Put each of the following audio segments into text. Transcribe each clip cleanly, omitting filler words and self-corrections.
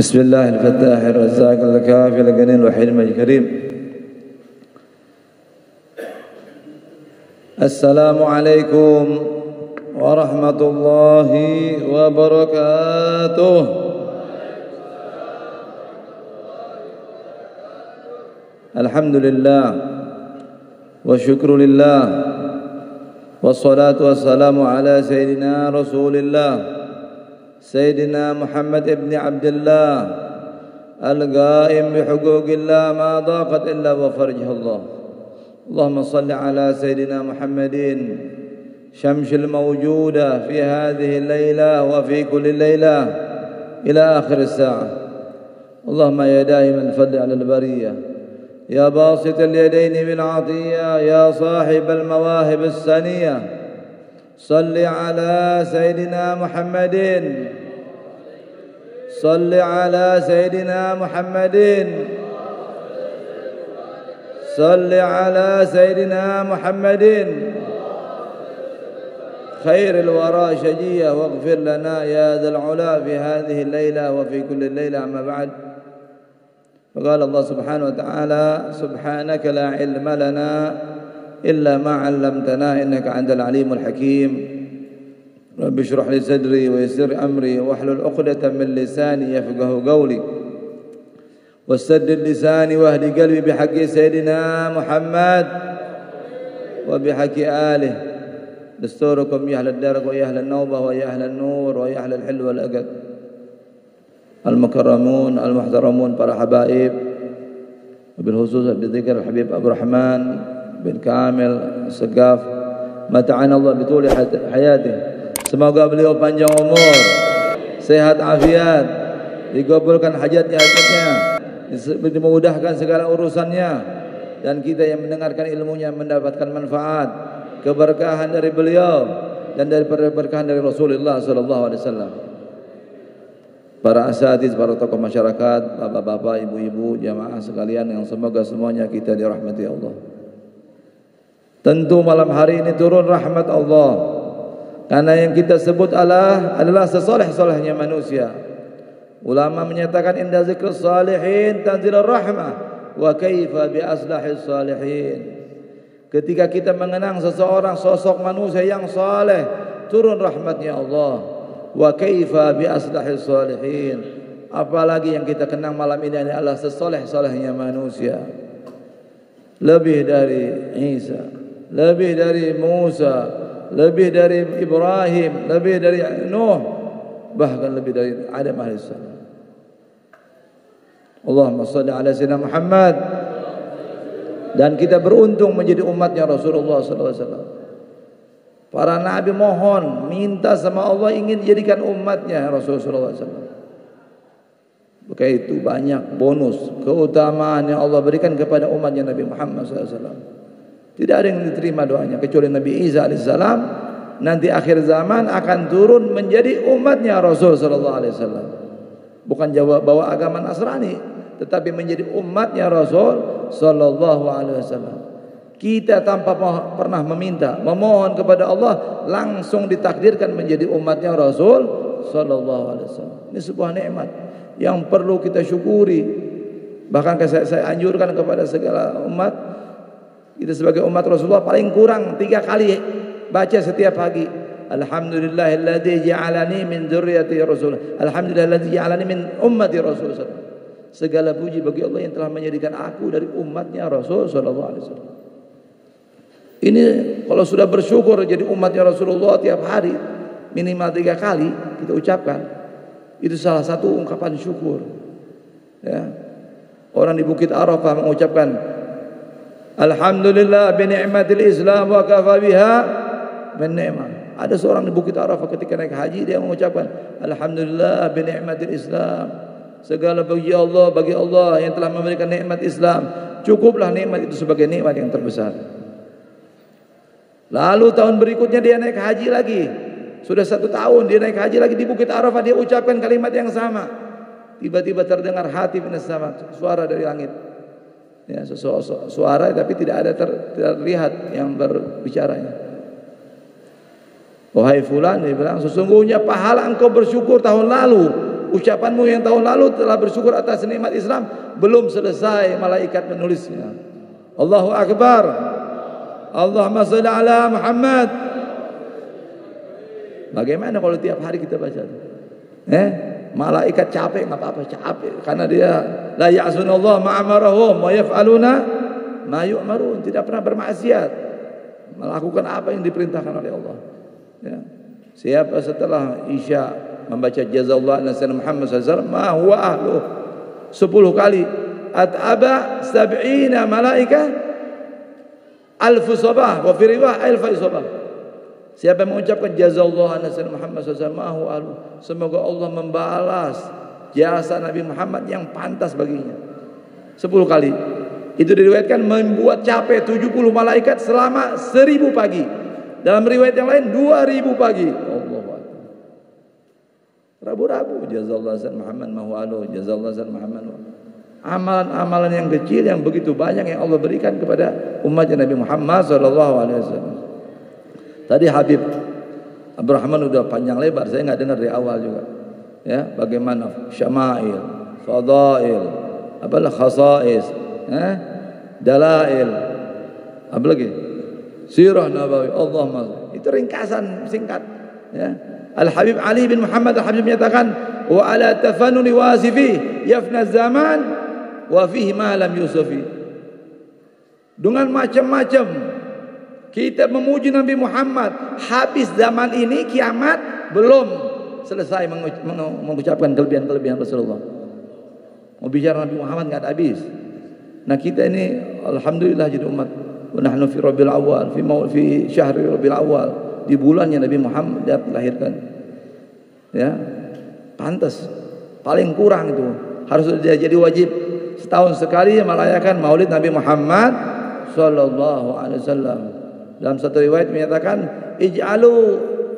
بسم الله الفتاح الرزاق الكافي الغني الوحيد الكريم. السلام عليكم ورحمة الله وبركاته. الحمد لله والشكر لله والصلاة والسلام على سيدنا رسول الله سيدنا محمد بن عبد الله القائم بحقوق الله ما ضاقت إلا وفرجه الله. اللهم صل على سيدنا محمد شمس الموجودة في هذه الليلة وفي كل ليلة إلى آخر الساعة. اللهم يا دائم الفضل على البرية يا باسط اليدين بالعطية يا صاحب المواهب السنية صل على سيدنا محمد صل على سيدنا محمد صل على سيدنا محمد خير الورى شجية واغفر لنا يا ذا العلا في هذه الليلة وفي كل ليلة. أما بعد، فقال الله سبحانه وتعالى سبحانك لا علم لنا إلا ما علمتنا إنك أنت العليم الحكيم. رب اشرح لي صدري ويسر أمري واحلل عقدة من لساني يفقه قولي وسدد لساني واهد قلبي بحق سيدنا محمد وبحق آله. دستوركم يا أهل الدرك ويا أهل النوبة ويا أهل النور ويا أهل الحل والأقد المكرمون المحترمون para habaib, وبالخصوص بذكر الحبيب أبو الرحمن بن كامل السقاف mata'ana Allah betul hayati. Semoga beliau panjang umur, sehat afiat, dikabulkan hajatnya, dimudahkan segala urusannya, dan kita yang mendengarkan ilmunya mendapatkan manfaat, keberkahan dari beliau dan dari keberkahan dari Rasulullah sallallahu alaihi wasallam. Para asatiz, para tokoh masyarakat, bapak-bapak, ibu-ibu, jamaah sekalian yang semoga semuanya kita dirahmati Allah. Tentu malam hari ini turun rahmat Allah, karena yang kita sebut Allah adalah sesoleh-solehnya manusia. Ulama menyatakan inda zikr salihin tanzilur rahmah wa kaifa bi aslahis salihin. Ketika kita mengenang seseorang sosok manusia yang saleh, turun rahmatnya Allah. Wa kaifa bi aslahis salihin. Apalagi yang kita kenang malam ini adalah sesoleh-solehnya manusia. Lebih dari Isa, lebih dari Musa, lebih dari Ibrahim, lebih dari Nuh, bahkan lebih dari Adam alaihissalam. Allahumma salli ala sayyidina Muhammad. Dan kita beruntung menjadi umatnya Rasulullah sallallahu alaihi wasallam. Para nabi mohon, minta sama Allah ingin dijadikan umatnya Rasulullah sallallahu alaihi wasallam. Begitu banyak bonus, keutamaan yang Allah berikan kepada umatnya Nabi Muhammad sallallahu alaihi wasallam. Tidak ada yang diterima doanya kecuali Nabi Isa alaihissalam. Nanti akhir zaman akan turun menjadi umatnya Rasul sallallahu alaihi wasallam. Bukan bawa agama Nasrani, tetapi menjadi umatnya Rasul sallallahu alaihi wasallam. Kita tanpa pernah meminta, memohon kepada Allah, langsung ditakdirkan menjadi umatnya Rasul sallallahu alaihi wasallam. Ini sebuah nikmat yang perlu kita syukuri. Bahkan saya anjurkan kepada segala umat, kita sebagai umat Rasulullah paling kurang 3 kali baca setiap pagi. Alhamdulillahilladzi ja'alani min dzurriyyati Rasul. Alhamdulillahilladzi ja'alani min ummati Rasul. Segala puji bagi Allah yang telah menjadikan aku dari umatnya Rasul sallallahu alaihi wasallam. Ini kalau sudah bersyukur jadi umatnya Rasulullah tiap hari minimal 3 kali kita ucapkan, itu salah satu ungkapan syukur. Ya. Orang di Bukit Arafah mengucapkan alhamdulillah bi ni'matil Islam wa kafa biha min ni'mah. Ada seorang di Bukit Arafah ketika naik haji dia mengucapkan alhamdulillah bi ni'matil Islam. Segala bagi Allah yang telah memberikan nikmat Islam. Cukuplah nikmat itu sebagai nikmat yang terbesar. Lalu tahun berikutnya dia naik haji lagi. Sudah 1 tahun dia naik haji lagi di Bukit Arafah, dia ucapkan kalimat yang sama. Tiba-tiba terdengar hati minas sama, suara dari langit. Ya, suara tapi tidak ada terlihat yang berbicaranya. Wahai fulan, dia bilang, sesungguhnya pahala engkau bersyukur tahun lalu Ucapanmu yang tahun lalu telah bersyukur atas nikmat Islam, belum selesai malaikat menulisnya. Allahu Akbar. Allahumma shalli ala Muhammad. Bagaimana kalau tiap hari kita baca? Malaikat capek, nggak apa-apa, capek karena dia la ya'sunallah ma'amarahum wa yaf'aluna ma yu'marun, tidak pernah bermaksiat, melakukan apa yang diperintahkan oleh Allah. Ya. Siapa setelah Isya membaca jazallahu ala sayyidina Muhammad SAW, ma huwa ahlu 10 kali, at'aba 70 malaika alfu sabah wa fi riwayah alfa sabah. Siapa yang mengucapkan jazallahu ala sayyidina Muhammad SAW, ma huwa ahlu, semoga Allah membalas jasa Nabi Muhammad yang pantas baginya 10 kali. Itu diriwayatkan membuat capek 70 malaikat selama 1000 pagi. Dalam riwayat yang lain 2000 pagi. Allahu Akbar. Rabu-rabu jazallahu alaihi Muhammad mahwalu, jazallahu alaihi Muhammad. Amalan-amalan yang kecil yang begitu banyak yang Allah berikan kepada umatnya Nabi Muhammad sallallahu alaihi wasallam. Tadi Habib Abdurrahman udah panjang lebar, saya enggak dengar dari awal juga. Ya, bagaimana syama'il, fadail, apalah khasais, dalail, apa lagi? Sirah Nabawi. Allahumma, itu ringkasan singkat. Ya. Al Habib Ali bin Muhammad Al Habib menyatakan, wa ala tafannuni wasifi yafna zaman wa fihi ma lam yusufi. Dengan macam-macam kita memuji Nabi Muhammad, habis zaman ini kiamat belum selesai mengucapkan kelebihan-kelebihan Rasulullah. Mau bicara Nabi Muhammad enggak ada habis. Nah kita ini alhamdulillah jadi umat. Wa nahnu fi Rabiul Awwal, fi syahri Rabiul Awwal, di bulannya Nabi Muhammad dilahirkan. Ya. Pantas. Paling kurang itu harus jadi wajib setahun sekali merayakan Maulid Nabi Muhammad sallallahu alaihi wasallam. Dalam satu riwayat menyatakan, ij'alu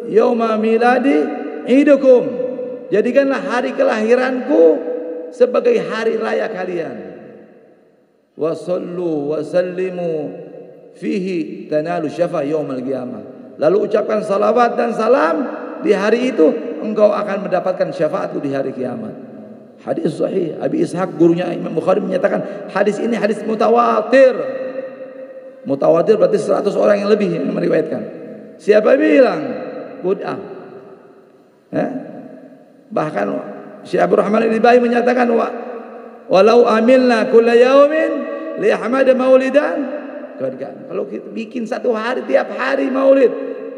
yauma miladi idukum. Jadikanlah hari kelahiranku sebagai hari raya kalian. Wa sallu wa sallimu fihi tanalu syafa yaumil qiyamah. Lalu ucapkan salawat dan salam di hari itu, engkau akan mendapatkan syafaatku di hari kiamat. Hadis sahih. Abi Ishaq gurunya Imam Bukhari menyatakan hadis ini hadis mutawatir. Mutawatir berarti 100 orang yang lebih yang meriwayatkan. Siapa bilang? Bid'ah. Bahkan Syekh Abdul Rahman Al-Ibai menyatakan, walau amilna kulla yaumin li Ahmad maulidan. Kalau kita bikin satu hari, tiap hari maulid,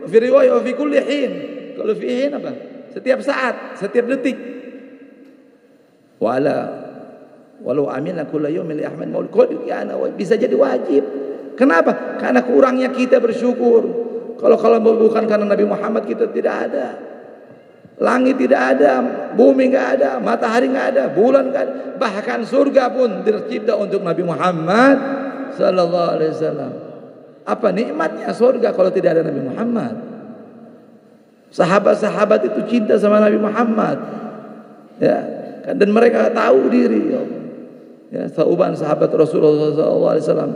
fi riwayah fi kulli hin. Kalau fi hin apa? Setiap saat, setiap detik. Walau amilna kulla yaumin li Ahmad maulid, bisa jadi wajib. Kenapa? Karena kurangnya kita bersyukur. Kalau bukan karena Nabi Muhammad, kita tidak ada. Langit tidak ada, bumi enggak ada, matahari enggak ada, bulan enggak ada. Bahkan surga pun tercipta untuk Nabi Muhammad sallallahu alaihi wasallam. Apa nikmatnya surga kalau tidak ada Nabi Muhammad? Sahabat-sahabat itu cinta sama Nabi Muhammad. Ya, dan mereka tahu diri. Ya, Thauban sahabat Rasulullah sallallahu alaihi wasallam.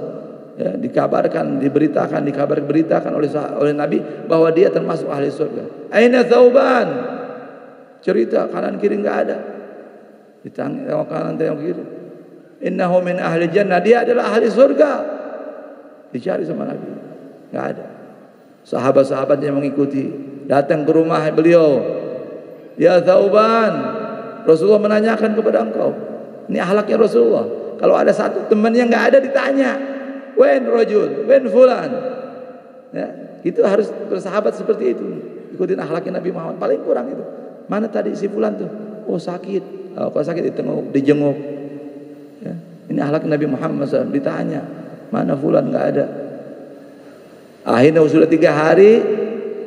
Ya, diberitakan oleh Nabi bahwa dia termasuk ahli surga. Aina Thauban? Cerita kanan kiri enggak ada. Ditanya kanan tengok kiri. Innahu min ahli jannah, dia adalah ahli surga. Dicari sama Nabi, enggak ada. Sahabat-sahabatnya mengikuti, datang ke rumah beliau. Ya Thauban, Rasulullah menanyakan kepada engkau. Ini akhlaknya Rasulullah. Kalau ada satu temannya enggak ada, ditanya. Wen rajul, wen fulan. Ya, itu harus bersahabat seperti itu. Ikutin akhlaknya Nabi Muhammad. Paling kurang itu. Mana tadi si fulan tuh? Oh sakit. Kalau sakit ditengok, dijenguk. Ya, ini akhlak Nabi Muhammad SAW. Ditanya, mana fulan? Enggak ada. Akhirnya sudah 3 hari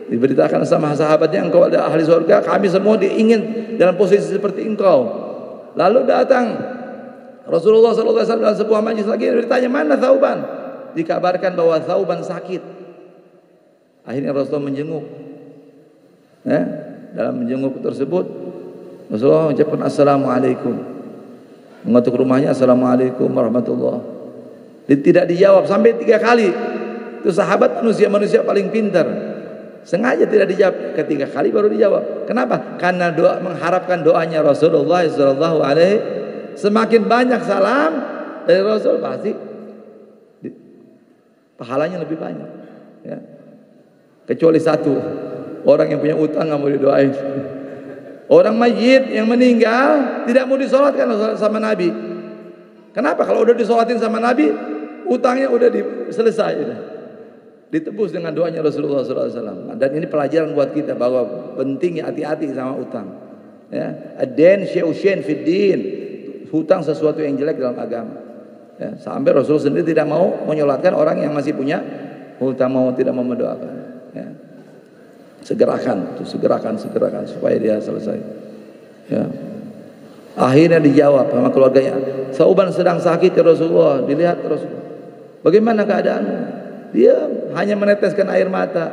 diberitakan sama sahabatnya, engkau ada ahli surga. Kami semua diingin dalam posisi seperti engkau. Lalu datang Rasulullah SAW dalam sebuah majlis lagi, ditanya mana Thauban? Dikabarkan bahwa Thauban sakit. Akhirnya Rasulullah menjenguk. Ya, dalam menjenguk tersebut Rasulullah mengucapkan assalamualaikum. Mengetuk rumahnya, assalamualaikum warahmatullah. Tidak dijawab sampai 3 kali. Itu sahabat manusia paling pintar. Sengaja tidak dijawab, ketiga kali baru dijawab. Kenapa? Karena mengharapkan doanya Rasulullah sallallahu alaihi. Semakin banyak salam dari Rasul pasti pahalanya lebih banyak. Ya. Kecuali satu, orang yang punya utang nggak mau didoain. Orang mayit yang meninggal tidak mau disolatkan sama Nabi. Kenapa? Kalau udah disolatin sama Nabi, utangnya udah selesai. Ditebus dengan doanya Rasulullah SAW. Dan ini pelajaran buat kita bahwa pentingnya hati-hati sama utang. Ya, ad-dain syai'un fid din. Hutang sesuatu yang jelek dalam agama. Ya, sampai Rasul sendiri tidak mau menyolatkan orang yang masih punya hutang, tidak mau mendoakan. Ya. Segerakan supaya dia selesai. Ya. Akhirnya dijawab sama keluarganya. Sauban sedang sakit ya Rasulullah. Dilihat Rasulullah. Bagaimana keadaanmu? Dia hanya meneteskan air mata.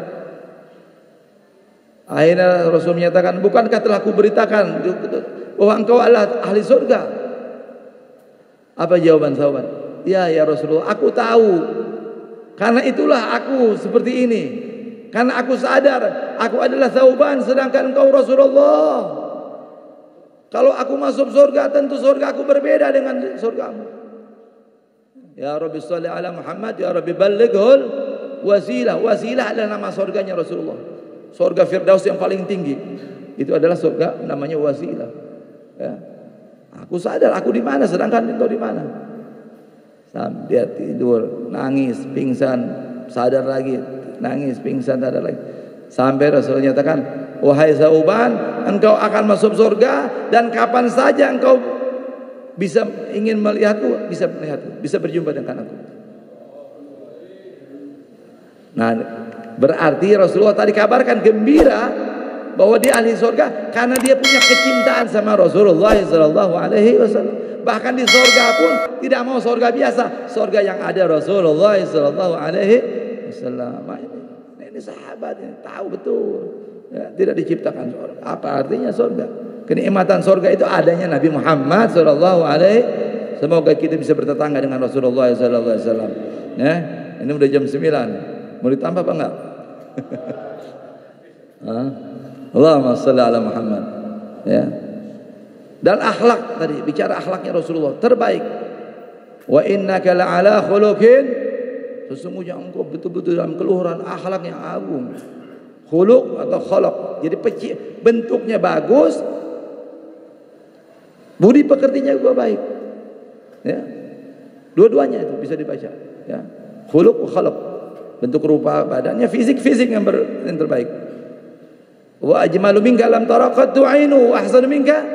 Akhirnya Rasul menyatakan, bukankah telah kuberitakan bahwa engkau adalah ahli surga? Apa jawaban Sauban? Ya Rasulullah, aku tahu. Karena itulah aku seperti ini. Karena aku sadar aku adalah Sauban sedangkan engkau Rasulullah. Kalau aku masuk surga, tentu surga aku berbeda dengan surgamu. Ya Rabbi sholli ala Muhammad, ya Rabbi ballighul wasilah. Wasilah adalah nama surganya Rasulullah. Surga Firdaus yang paling tinggi. Itu adalah surga namanya wasilah. Ya. Aku sadar aku di mana sedangkan engkau di mana. Dia tidur, nangis, pingsan, sadar lagi, nangis, pingsan, sadar lagi. Sampai Rasul nyatakan, wahai Sauban, engkau akan masuk surga dan kapan saja engkau ingin melihatku, bisa berjumpa dengan aku. Nah, berarti Rasulullah tadi kabarkan gembira bahwa dia ahli surga karena dia punya kecintaan sama Rasulullah sallallahu alaihi wasallam. Bahkan di surga pun tidak mau surga biasa, surga yang ada Rasulullah sallallahu alaihi wasallam. Ini sahabat ini tahu betul. Ya, tidak diciptakan surga. Apa artinya surga? Kenikmatan surga itu adanya Nabi Muhammad sallallahu alaihi. Semoga kita bisa bertetangga dengan Rasulullah sallallahu alaihi wasallam. Ya, ini udah jam 9. Mau ditambah apa enggak? Allahumma shalli ala Muhammad. Ya. Dan akhlak tadi, bicara akhlaknya Rasulullah terbaik. Wa innaka la'ala khuluqin, sesungguhnya engkau betul-betul dalam keluhuran akhlak yang agung. Khuluq atau khalaq, jadi bentuknya bagus, budi pekertinya juga baik. Ya. Dua-duanya itu bisa dibaca, ya. Khuluq wa khalaq, bentuk rupa badannya, fisik yang terbaik. Wa ajmalu minka lam taraqatu 'ainu wa ahsanu minka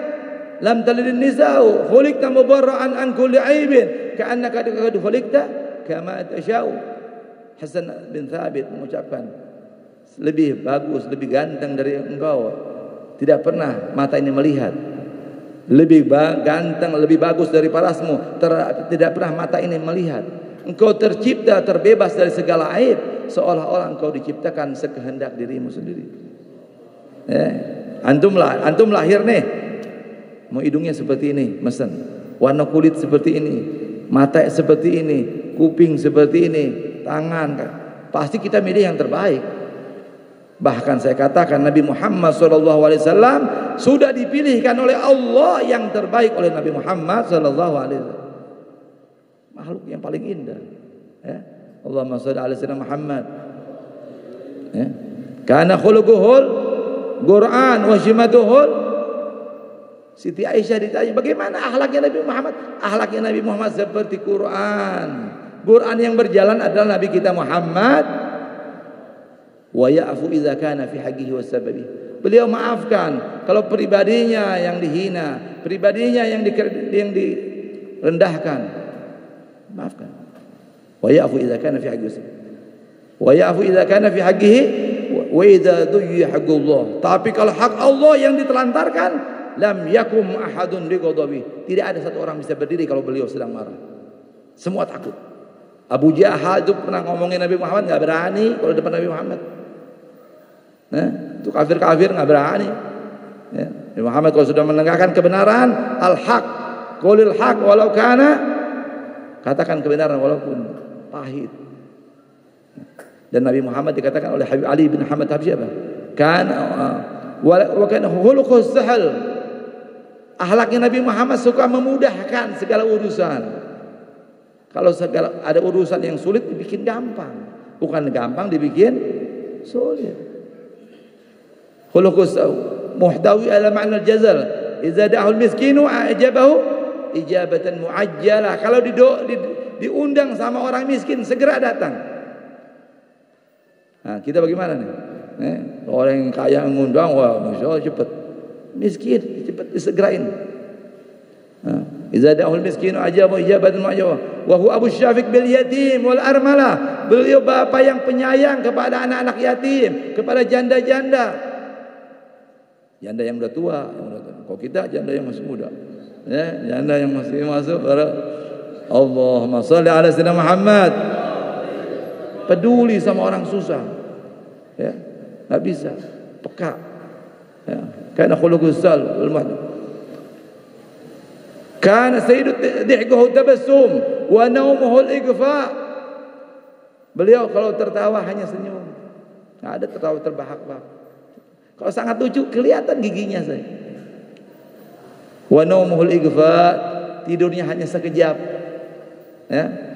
lam talidin nisa'u khuliqta mubarra'an an kulli 'aibin ka'annaka qad khuliqta kama tasha'u. Hasan bin Thabit mengucapkan, lebih bagus, lebih ganteng dari engkau tidak pernah mata ini melihat. Lebih ganteng, lebih bagus dari parasmu tidak pernah mata ini melihat. Engkau tercipta terbebas dari segala aib, seolah-olah engkau diciptakan sekehendak dirimu sendiri. Antum lahir nih, mau hidungnya seperti ini, mesen, warna kulit seperti ini, mata seperti ini, kuping seperti ini, tangan, pasti kita milih yang terbaik. Bahkan saya katakan Nabi Muhammad SAW sudah dipilihkan oleh Allah yang terbaik oleh Nabi Muhammad SAW. Makhluk yang paling indah. Ya. Allahumma shalli ala sayyidina Muhammad. Ya. Kana khuluquhul Quran wa shimatuhul. Siti Aisyah ditanya, bagaimana akhlaknya Nabi Muhammad? Akhlaknya Nabi Muhammad seperti Quran. Quran yang berjalan adalah Nabi kita Muhammad. Wa ya'fu idza kana fi haqqihi wa sababi. Beliau maafkan kalau pribadinya yang dihina, pribadinya yang direndahkan. Maafkan. Wa ya'fu idza kana fi haqqihi. Wa ya'fu idza kana fi haqqihi wa idza duyya haqqullah. Tapi kalau hak Allah yang ditelantarkan, lam yakum ahadun bighadabi. Tidak ada satu orang bisa berdiri kalau beliau sedang marah. Semua takut. Abu Jahal itu pernah ngomongin Nabi Muhammad, enggak berani kalau depan Nabi Muhammad. Itu kafir-kafir enggak berani. Ya. Nabi Muhammad kalau sudah menegakkan kebenaran, al-haq, qulil haq walau kana, katakan kebenaran walaupun pahit. Dan Nabi Muhammad dikatakan oleh Habib Ali bin Muhammad Habsyi apa? Wa kana khuluquhus sahal. Akhlaknya Nabi Muhammad suka memudahkan segala urusan. Kalau segala ada urusan yang sulit dibikin gampang, bukan gampang dibikin sulit. Khuluqus muhtawi ala ma'na al-jazal. Idza da'ahu al-miskinu ajabahu ijabatan muajjalah. Kalau diundang sama orang miskin segera datang. Nah, kita bagaimana nih? Orang yang kaya mengundang, wah, masya Allah cepat. Miskin cepat disegerain. Idza da'ul miskinu ajabu ijabatan mu'ajjabah. Wa huwa Abu Syafiq bil yatim wal armalah. Beliau bapak yang penyayang kepada anak-anak yatim, kepada janda-janda. Janda yang udah tua, Kalau kita janda yang masih muda. Ya, janda yang masih masuk Allahumma shalli ala sayyidina Muhammad. Peduli sama orang susah, ya, nggak bisa, peka, ya. Karena khuluqus sal, karena sayyidu dhihkuhu tabassum, wa naumuhu al-ighfa. Beliau kalau tertawa hanya senyum, nggak ada tertawa terbahak-bahak. Kalau sangat lucu kelihatan giginya saya. Wa naumuhu al-ighfa, tidurnya hanya sekejap, ya.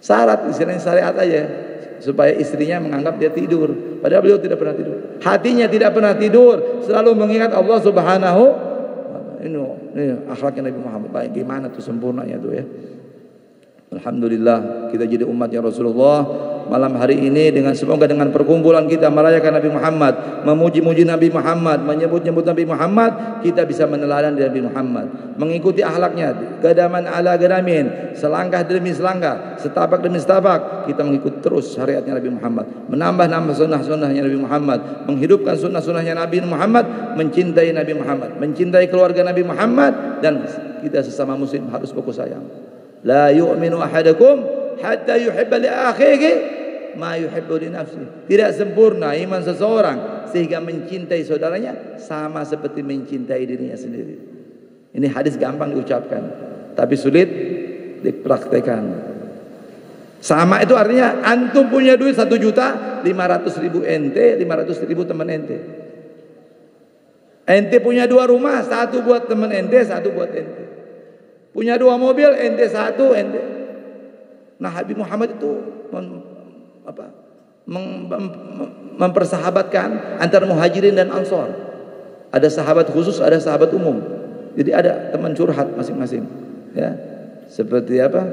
Syarat istilahnya syariat aja supaya istrinya menganggap dia tidur, padahal beliau tidak pernah tidur. Hatinya tidak pernah tidur, selalu mengingat Allah Subhanahu. Ini akhlaknya Nabi Muhammad. Bagaimana tuh sempurnanya tuh ya. Alhamdulillah kita jadi umatnya Rasulullah malam hari ini, semoga dengan perkumpulan kita merayakan Nabi Muhammad, memuji-muji Nabi Muhammad, menyebut-nyebut Nabi Muhammad, kita bisa meneladan dari Nabi Muhammad, mengikuti akhlaknya, gadaman ala gadamin, selangkah demi selangkah, setapak demi setapak, kita mengikuti terus syariatnya Nabi Muhammad, menambah-nambah sunnah-sunnahnya Nabi Muhammad, menghidupkan sunnah-sunnahnya Nabi Muhammad, mencintai Nabi Muhammad, mencintai keluarga Nabi Muhammad, dan kita sesama muslim harus fokus sayang. La yu'minu ahadakum hatta yuhibba li akhihi ma yuhibbu li nafsihi. Tidak sempurna iman seseorang sehingga mencintai saudaranya sama seperti mencintai dirinya sendiri. Ini hadis gampang diucapkan, tapi sulit dipraktekkan. Sama itu artinya antum punya duit 1.500.000 ente, 500.000 teman ente. Ente punya 2 rumah, 1 buat teman ente, 1 buat ente. Punya 2 mobil, ente 1, ente. Nah, Habib Muhammad itu mempersahabatkan antara muhajirin dan ansor. Ada sahabat khusus, ada sahabat umum. Jadi ada teman curhat masing-masing. Ya, seperti apa?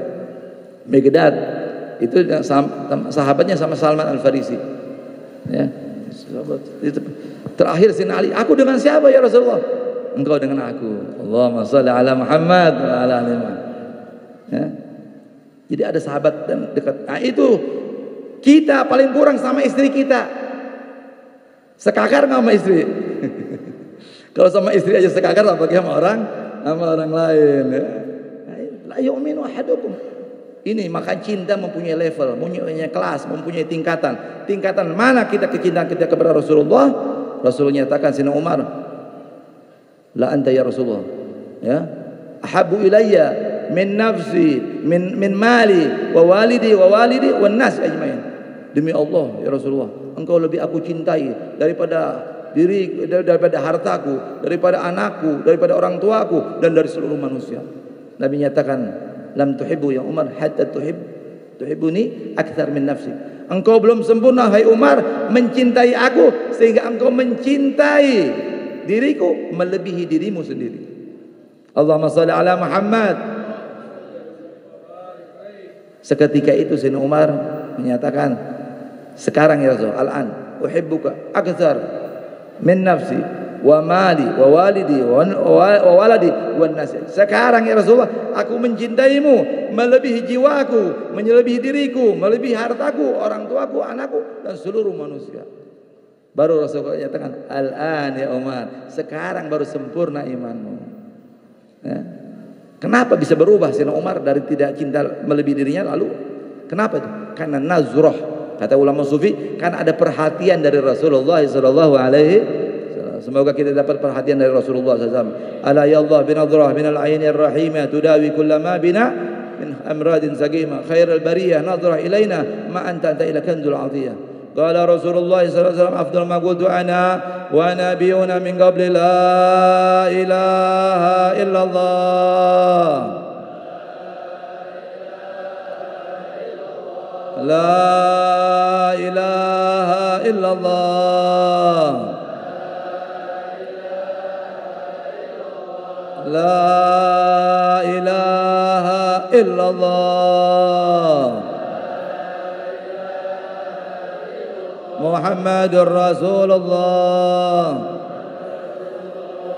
Miqdad itu sahabatnya sama Salman Al-Farisi. Ya, terakhir Sayyidina Ali, aku dengan siapa ya Rasulullah? Engkau dengan aku. Allahumma shalli ala Muhammad wa ala ali Muhammad. Ya. Jadi ada sahabat dan dekat. Nah itu kita paling kurang sama istri kita. Sekakar nggak sama istri? Kalau sama istri aja sekakar, apalagi sama orang lain. Ya. La yu'minu ahadukum. Ini maka cinta mempunyai level, mempunyai kelas, mempunyai tingkatan. Tingkatan mana kita kecintaan kita kepada Rasulullah? Rasulullah nyatakan Sayyidina Umar, la anta ya Rasulullah, ya, ahabbu ilayya min nafsi min mali wa walidi wan nas ajmain. Demi Allah ya Rasulullah, engkau lebih aku cintai daripada daripada hartaku, daripada anakku, daripada orang tuaku, dan dari seluruh manusia. Nabi nyatakan, lam tuhibbu ya Umar hatta tuhibbuni akthar min nafsi. Engkau belum sempurna hai Umar mencintai aku sehingga engkau mencintai diriku melebihi dirimu sendiri. Allahumma shalli ala Muhammad. Seketika itu Sayyidina Umar menyatakan, sekarang ya Rasul, al-an uhibbuka akthar min nafsi wa mali wa walidi wa waladi wan nas. Sekarang ya Rasulullah, aku mencintaimu melebihi jiwaku, melebihi diriku, melebihi hartaku, orang tuaku, anakku, dan seluruh manusia. Baru Rasulullah nyatakan, al-an ya Umar, sekarang baru sempurna imanmu. Ya. Kenapa bisa berubah Sayyidina Umar dari tidak cinta melebihi dirinya lalu? Kenapa itu? Karena nazroh, kata ulama sufi, kan ada perhatian dari Rasulullah sallallahu alaihi wasallam. Semoga kita dapat perhatian dari Rasulullah sallallahu alaihi wasallam. Ala ya Allah binadhrah minal ainir rahimah tudawi kullama bina min أمراض سقيمة خير البرية نظرة إلينا ما أنت إلى كنز العطية. قال رسول الله صلى الله عليه وسلم أفضل ما قلت أنا ونبينا من قبل لا إله إلا الله لا إله إلا الله لا إله إلا الله محمد رسول الله.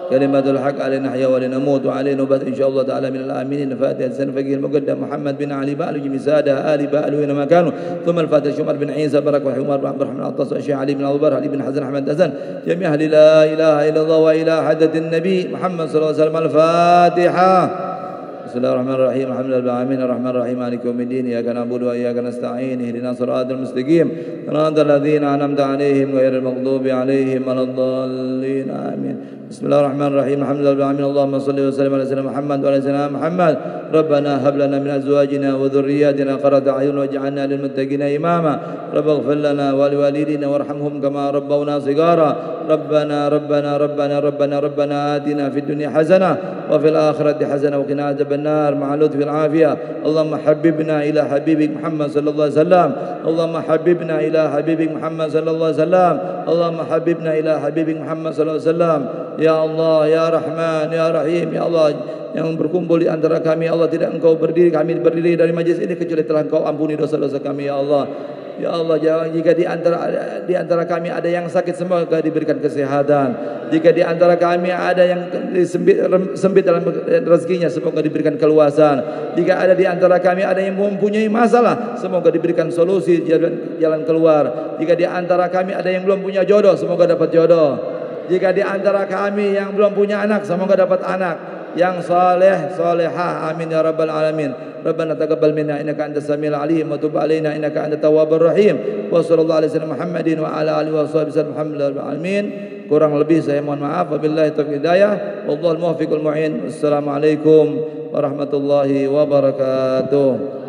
كلمة الحق علينا نحيا ولنموت وعلينا نبات إن شاء الله تعالى من الآمنين. فاتحة سنة فقيه المقدم محمد بن علي بألو جميع سادة آل بألو وينما كانوا. ثم الفاتحة شمر بن عيسى برك وحمار بن عبد الرحمن العطاس والشيخ علي بن أبو بكر علي بن حسن أحمد حسن جميع أهل لا إله إلا الله وإلى حدث النبي محمد صلى الله عليه وسلم. الفاتحة. بسم الله الرحمن الرحيم الحمد لله رب العالمين الرحمن الرحيم مالك يوم الدين إياك نعبد وإياك نستعين اهدنا الصراط المستقيم صراط الذين أنعمت عليهم غير المغضوب عليهم ولا الضالين آمين. بسم الله الرحمن الرحيم الحمد لله رب العالمين اللهم صل وسلم على سيدنا محمد وعلى سيدنا محمد. ربنا هب لنا من أزواجنا وذرياتنا قرة أعين واجعلنا للمتقين إماما. رب اغفر لنا ولوالدينا وارحمهم كما ربونا صغارا. ربنا ربنا ربنا ربنا ربنا آتنا في الدنيا حسنة وفي الآخرة حسنة وقنا عذاب النار مع لطف العافية. اللهم حببنا إلى حبيبك محمد صلى الله عليه وسلم. اللهم حببنا إلى حبيبك محمد صلى الله عليه وسلم. اللهم حببنا إلى حبيبك محمد صلى الله عليه وسلم. Ya Allah, Ya Rahman, Ya Rahim, Ya Allah yang berkumpul di antara kami, Allah tidak Engkau berdiri, kami berdiri dari majlis ini kecuali telah Engkau ampuni dosa-dosa kami, Ya Allah. Ya Allah, jika di antara kami ada yang sakit, semoga diberikan kesehatan. Jika di antara kami ada yang sempit dalam rezekinya, semoga diberikan keluasan. Jika ada di antara kami ada yang mempunyai masalah, semoga diberikan solusi jalan keluar. Jika di antara kami ada yang belum punya jodoh, semoga dapat jodoh. Jika di antara kami yang belum punya anak, semoga dapat anak yang saleh, salehah. Amin ya rabbal alamin. Rabbana taqabbal minna innaka antas samiul alim wa tub alaina innaka antat tawwabur rahim. Wa sallallahu alaihi wasallam Muhammadin wa ala alihi wasallam alhamdulillahi rabbil alamin. Kurang lebih saya mohon maaf. Wabillahi taufiq hidayah. Wallahul muwaffiqul mu'in. Wassalamualaikum warahmatullahi wabarakatuh.